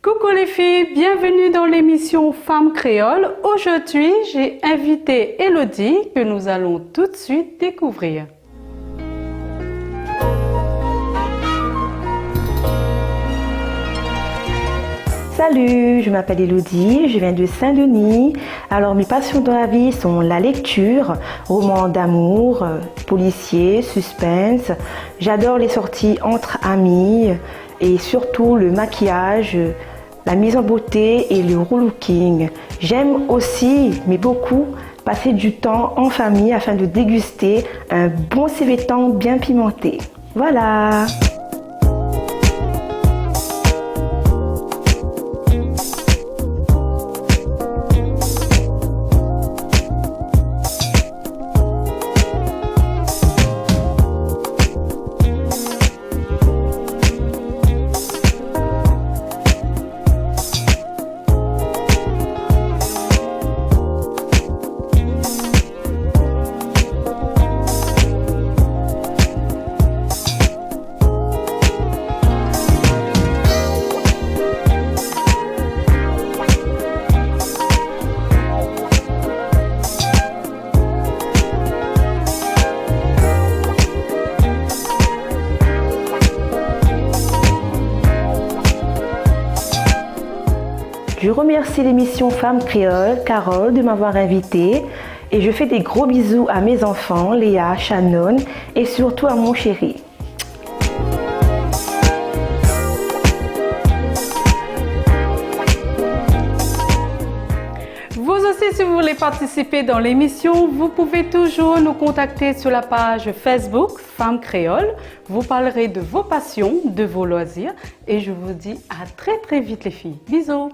Coucou les filles, bienvenue dans l'émission Femmes Créoles. Aujourd'hui, j'ai invité Elodie que nous allons tout de suite découvrir. Salut, je m'appelle Elodie, je viens de Saint-Denis. Alors mes passions dans la vie sont la lecture, romans d'amour, policiers, suspense. J'adore les sorties entre amis et surtout le maquillage, la mise en beauté et le relooking. J'aime aussi, mais beaucoup, passer du temps en famille afin de déguster un bon cévetan bien pimenté. Voilà! Je remercie l'émission Femmes Créoles, Carole, de m'avoir invitée et je fais des gros bisous à mes enfants, Léa, Shannon et surtout à mon chéri. Vous aussi, si vous voulez participer dans l'émission, vous pouvez toujours nous contacter sur la page Facebook Femmes Créoles. Vous parlerez de vos passions, de vos loisirs et je vous dis à très vite les filles. Bisous!